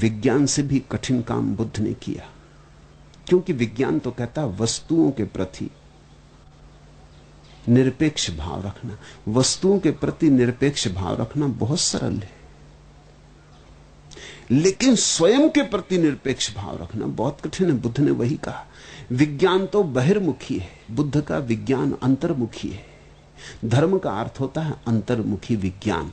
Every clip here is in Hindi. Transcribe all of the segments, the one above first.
विज्ञान से भी कठिन काम बुद्ध ने किया, क्योंकि विज्ञान तो कहता वस्तुओं के प्रति निरपेक्ष भाव रखना। वस्तुओं के प्रति निरपेक्ष भाव रखना बहुत सरल है, लेकिन स्वयं के प्रति निरपेक्ष भाव रखना बहुत कठिन है। बुद्ध ने वही कहा। विज्ञान तो बहिर्मुखी है, बुद्ध का विज्ञान अंतर्मुखी है। धर्म का अर्थ होता है अंतर्मुखी विज्ञान।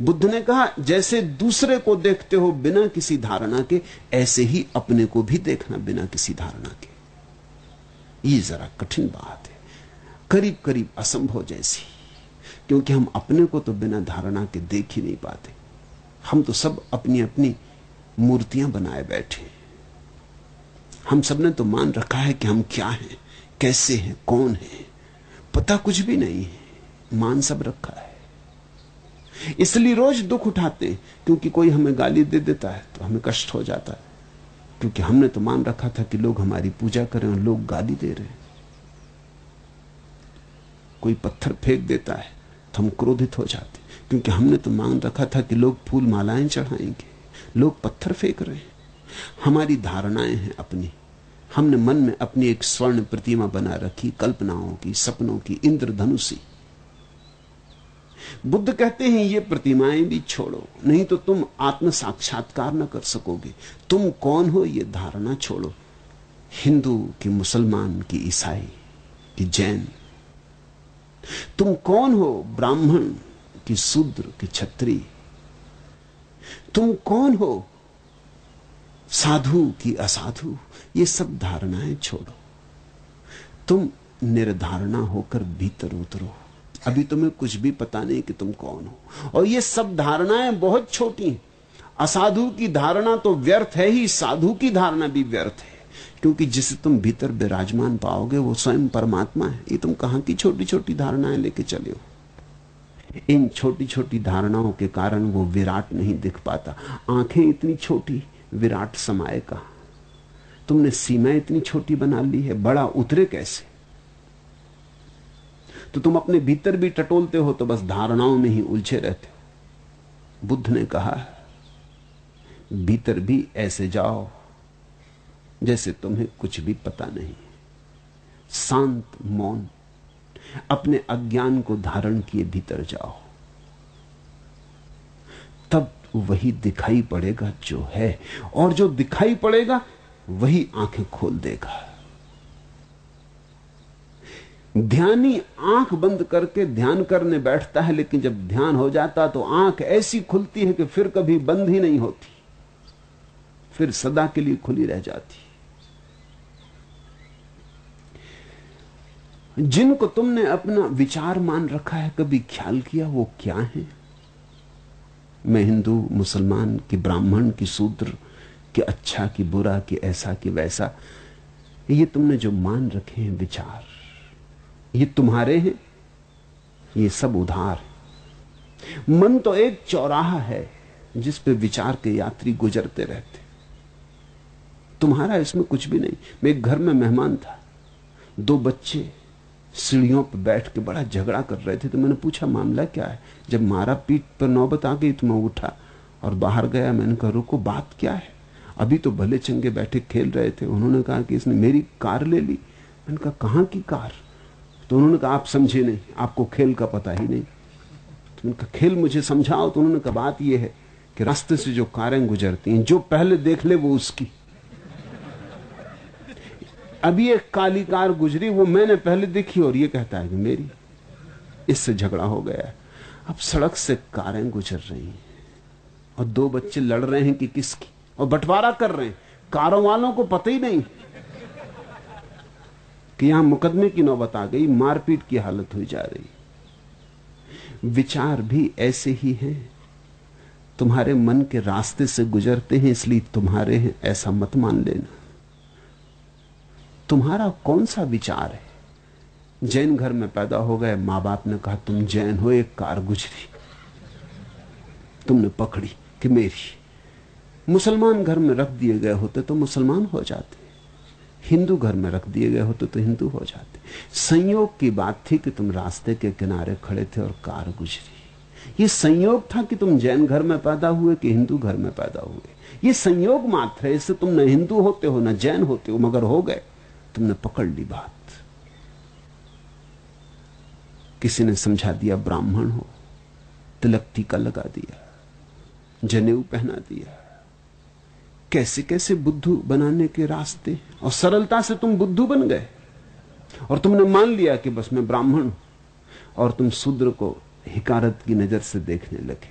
बुद्ध ने कहा जैसे दूसरे को देखते हो बिना किसी धारणा के, ऐसे ही अपने को भी देखना बिना किसी धारणा के। ये जरा कठिन बात है, करीब करीब असंभव जैसी, क्योंकि हम अपने को तो बिना धारणा के देख ही नहीं पाते। हम तो सब अपनी अपनी मूर्तियां बनाए बैठे। हम सब ने तो मान रखा है कि हम क्या हैं, कैसे हैं, कौन हैं, पता कुछ भी नहीं है, मान सब रखा है। इसलिए रोज दुख उठाते हैं, क्योंकि कोई हमें गाली दे देता है तो हमें कष्ट हो जाता है, क्योंकि हमने तो मान रखा था कि लोग हमारी पूजा करें और लोग गाली दे रहे हैं। कोई पत्थर फेंक देता है तो हम क्रोधित हो जाते, क्योंकि हमने तो मान रखा था कि लोग फूल मालाएं चढ़ाएंगे, लोग पत्थर फेंक रहे हैं। हमारी धारणाएं हैं अपनी। हमने मन में अपनी एक स्वर्ण प्रतिमा बना रखी, कल्पनाओं की, सपनों की, इंद्रधनुषी। बुद्ध कहते हैं ये प्रतिमाएं भी छोड़ो, नहीं तो तुम आत्म साक्षात्कार न कर सकोगे। तुम कौन हो ये धारणा छोड़ो। हिंदू कि मुसलमान कि ईसाई कि जैन, तुम कौन हो, ब्राह्मण कि शूद्र कि क्षत्रिय, तुम कौन हो, साधु कि असाधु, ये सब धारणाएं छोड़ो। तुम निर्धारणा होकर भीतर उतरो। अभी तुम्हें कुछ भी पता नहीं कि तुम कौन हो, और ये सब धारणाएं बहुत छोटी हैं। असाधु की धारणा तो व्यर्थ है ही, साधु की धारणा भी व्यर्थ है, क्योंकि जिसे तुम भीतर विराजमान पाओगे वो स्वयं परमात्मा है। ये तुम कहां की छोटी छोटी धारणाएं लेके चले हो। इन छोटी छोटी धारणाओं के कारण वो विराट नहीं दिख पाता। आंखें इतनी छोटी, विराट समाये कहां। तुमने सीमाएं इतनी छोटी बना ली है, बड़ा उतरे कैसे। तो तुम अपने भीतर भी टटोलते हो तो बस धारणाओं में ही उलझे रहते हो। बुद्ध ने कहा भीतर भी ऐसे जाओ जैसे तुम्हें कुछ भी पता नहीं। शांत मौन, अपने अज्ञान को धारण किए भीतर जाओ, तब वही दिखाई पड़ेगा जो है, और जो दिखाई पड़ेगा वही आंखें खोल देगा। ध्यानी आंख बंद करके ध्यान करने बैठता है, लेकिन जब ध्यान हो जाता तो आंख ऐसी खुलती है कि फिर कभी बंद ही नहीं होती, फिर सदा के लिए खुली रह जाती। जिनको तुमने अपना विचार मान रखा है, कभी ख्याल किया वो क्या है? मैं हिंदू, मुसलमान कि ब्राह्मण कि शूद्र कि अच्छा कि बुरा कि ऐसा कि वैसा, ये तुमने जो मान रखे हैं विचार, ये तुम्हारे हैं, ये सब उधार है। मन तो एक चौराहा है जिस पे विचार के यात्री गुजरते रहते। तुम्हारा इसमें कुछ भी नहीं। मैं एक घर में मेहमान था, दो बच्चे सीढ़ियों पर बैठ के बड़ा झगड़ा कर रहे थे। तो मैंने पूछा मामला क्या है। जब मारा पीट पर नौबत आ गई तो मैं उठा और बाहर गया। मैंने कहा रुको, बात क्या है? अभी तो भले चंगे बैठे खेल रहे थे। उन्होंने कहा कि इसने मेरी कार ले ली। मैंने कहा कहां की कार? तो उन्होंने कहा आप समझे नहीं, आपको खेल का पता ही नहीं। तो मैंने कहा खेल मुझे समझाओ। तो उन्होंने कहा बात यह है कि रास्ते से जो कारें गुजरती हैं, जो पहले देख ले वो उसकी। अभी एक काली कार गुजरी, वो मैंने पहले देखी और ये कहता है कि मेरी। इससे झगड़ा हो गया। अब सड़क से कारें गुजर रही हैं और दो बच्चे लड़ रहे हैं कि किसकी, और बंटवारा कर रहे हैं। कारों वालों को पता ही नहीं कि यहां मुकदमे की नौबत आ गई, मारपीट की हालत हुई जा रही। विचार भी ऐसे ही हैं, तुम्हारे मन के रास्ते से गुजरते हैं, इसलिए तुम्हारे हैं ऐसा मत मान लेना। तुम्हारा कौन सा विचार है? जैन घर में पैदा हो गए, मां बाप ने कहा तुम जैन हो, एक कार गुजरी, तुमने पकड़ी कि मेरी। मुसलमान घर में रख दिए गए होते तो मुसलमान हो जाते, हिंदू घर में रख दिए गए होते तो हिंदू हो जाते। संयोग की बात थी कि तुम रास्ते के किनारे खड़े थे और कार गुजरी। ये संयोग था कि तुम जैन घर में पैदा हुए कि हिंदू घर में पैदा हुए। ये संयोग मात्र है, इससे तुम न हिंदू होते हो न जैन होते हो, मगर हो गए, तुमने पकड़ ली बात। किसी ने समझा दिया ब्राह्मण हो, तिलक टीका लगा दिया, जनेऊ पहना दिया, कैसे कैसे बुद्धू बनाने के रास्ते, और सरलता से तुम बुद्धू बन गए और तुमने मान लिया कि बस मैं ब्राह्मण हूं, और तुम शूद्र को हिकारत की नजर से देखने लगे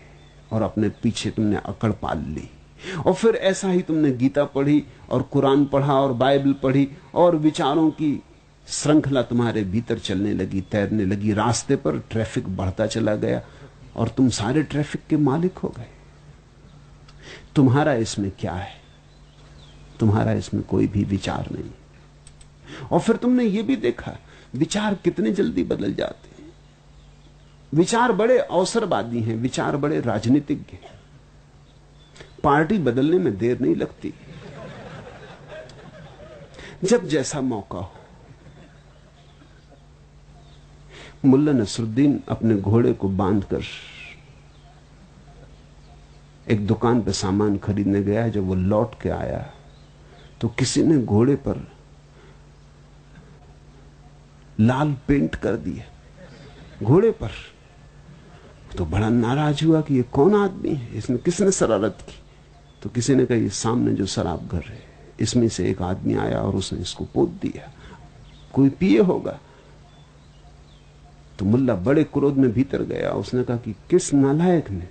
और अपने पीछे तुमने अकड़ पाल ली। और फिर ऐसा ही तुमने गीता पढ़ी और कुरान पढ़ा और बाइबल पढ़ी और विचारों की श्रृंखला तुम्हारे भीतर चलने लगी, तैरने लगी, रास्ते पर ट्रैफिक बढ़ता चला गया और तुम सारे ट्रैफिक के मालिक हो गए। तुम्हारा इसमें क्या है? तुम्हारा इसमें कोई भी विचार नहीं। और फिर तुमने यह भी देखा विचार कितने जल्दी बदल जाते हैं। विचार बड़े अवसरवादी हैं, विचार बड़े राजनीतिज्ञ हैं। पार्टी बदलने में देर नहीं लगती, जब जैसा मौका हो। मुल्ला नसरुद्दीन अपने घोड़े को बांधकर एक दुकान पर सामान खरीदने गया। जब वो लौट के आया तो किसी ने घोड़े पर लाल पेंट कर दिया, घोड़े पर। तो बड़ा नाराज हुआ कि ये कौन आदमी है, इसने किसने शरारत की। तो किसी ने कहा ये सामने जो शराब घर है, इसमें से एक आदमी आया और उसने इसको पोत दिया, कोई पिए होगा। तो मुल्ला बड़े क्रोध में भीतर गया। उसने कहा कि किस नालायक ने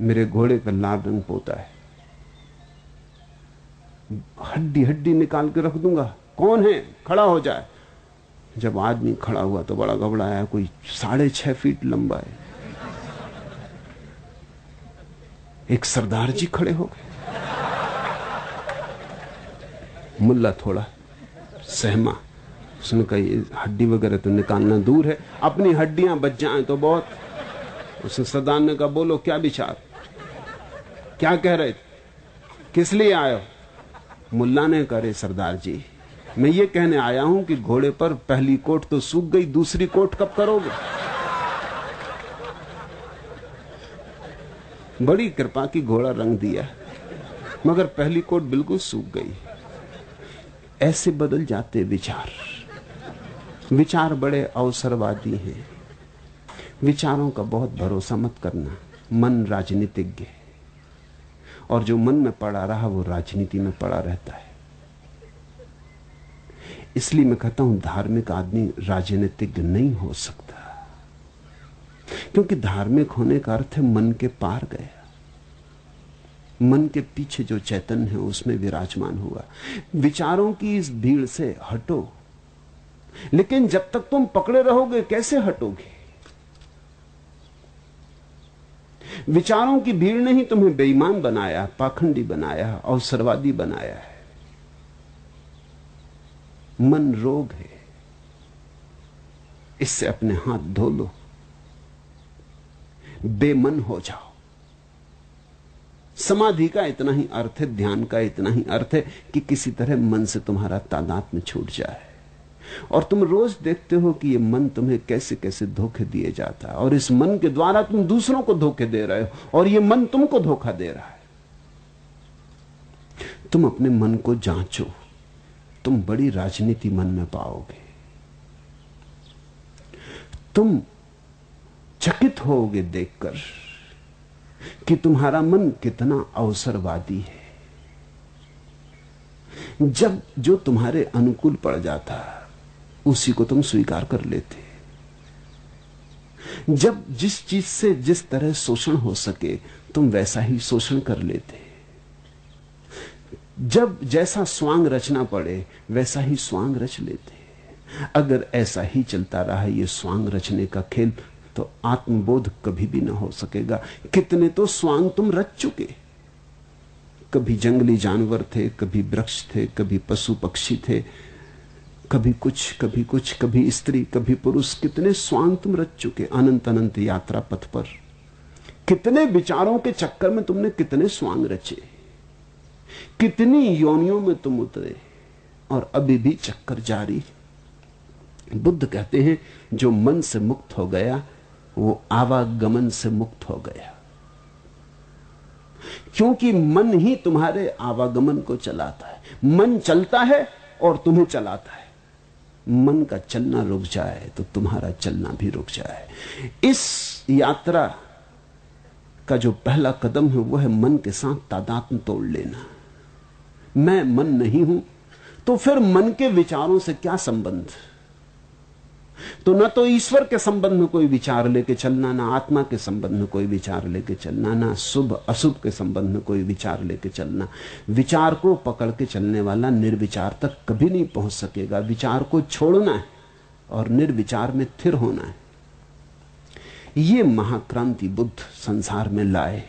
मेरे घोड़े पर लाल रंग पोता है, हड्डी हड्डी निकाल के रख दूंगा, कौन है, खड़ा हो जाए। जब आदमी खड़ा हुआ तो बड़ा घबराया, कोई 6.5 फीट लंबा है। एक सरदार जी खड़े हो गए। मुल्ला थोड़ा सहमा। उसने कहा ये हड्डी वगैरह तो निकालना दूर है, अपनी हड्डियां बच जाएं तो बहुत। उसने सरदार ने कहा बोलो क्या विचार, क्या कह रहे थे, किस लिए आए हो? मुल्ला ने कहा सरदार जी मैं ये कहने आया हूं कि घोड़े पर पहली कोट तो सूख गई, दूसरी कोट कब करोगे? बड़ी कृपा की घोड़ा रंग दिया, मगर पहली कोट बिल्कुल सूख गई। ऐसे बदल जाते विचार। विचार बड़े अवसरवादी हैं। विचारों का बहुत भरोसा मत करना। मन राजनीतिज्ञ है और जो मन में पड़ा रहा वो राजनीति में पड़ा रहता है। इसलिए मैं कहता हूं धार्मिक आदमी राजनीतिज्ञ नहीं हो सकता, क्योंकि धार्मिक होने का अर्थ है मन के पार गया, मन के पीछे जो चैतन्य है उसमें विराजमान हुआ। विचारों की इस भीड़ से हटो, लेकिन जब तक तुम पकड़े रहोगे कैसे हटोगे? विचारों की भीड़ ने ही तुम्हें बेईमान बनाया, पाखंडी बनाया, अवसरवादी बनाया है। मन रोग है, इससे अपने हाथ धो लो, बेमन हो जाओ। समाधि का इतना ही अर्थ है, ध्यान का इतना ही अर्थ है कि किसी तरह मन से तुम्हारा तादात्म्य छूट जाए और तुम रोज देखते हो कि ये मन तुम्हें कैसे कैसे धोखे दिए जाता है और इस मन के द्वारा तुम दूसरों को धोखे दे रहे हो और ये मन तुमको धोखा दे रहा है। तुम अपने मन को जांचो, तुम बड़ी राजनीति मन में पाओगे। तुम चकित होगे देखकर कि तुम्हारा मन कितना अवसरवादी है। जब जो तुम्हारे अनुकूल पड़ जाता उसी को तुम स्वीकार कर लेते। जब जिस चीज से जिस तरह शोषण हो सके तुम वैसा ही शोषण कर लेते। जब जैसा स्वांग रचना पड़े वैसा ही स्वांग रच लेते। अगर ऐसा ही चलता रहा ये स्वांग रचने का खेल तो आत्मबोध कभी भी ना हो सकेगा। कितने तो स्वांग तुम रच चुके। कभी जंगली जानवर थे, कभी वृक्ष थे, कभी पशु पक्षी थे, कभी कुछ कभी कुछ, कभी स्त्री कभी पुरुष। कितने स्वांग तुम रच चुके अनंत अनंत यात्रा पथ पर। कितने विचारों के चक्कर में तुमने कितने स्वांग रचे, कितनी योनियों में तुम उतरे और अभी भी चक्कर जारी। बुद्ध कहते हैं जो मन से मुक्त हो गया वो आवागमन से मुक्त हो गया, क्योंकि मन ही तुम्हारे आवागमन को चलाता है। मन चलता है और तुम्हें चलाता है। मन का चलना रुक जाए तो तुम्हारा चलना भी रुक जाए। इस यात्रा का जो पहला कदम है वो है मन के साथ तादात्म्य तोड़ लेना। मैं मन नहीं हूं तो फिर मन के विचारों से क्या संबंध? तो न तो ईश्वर के संबंध में कोई विचार लेके चलना, ना आत्मा के संबंध में कोई विचार लेके चलना, ना शुभ अशुभ के संबंध में कोई विचार लेके चलना। विचार को पकड़ के चलने वाला निर्विचार तक कभी नहीं पहुंच सकेगा। विचार को छोड़ना है और निर्विचार में स्थिर होना है। ये महाक्रांति बुद्ध संसार में लाए।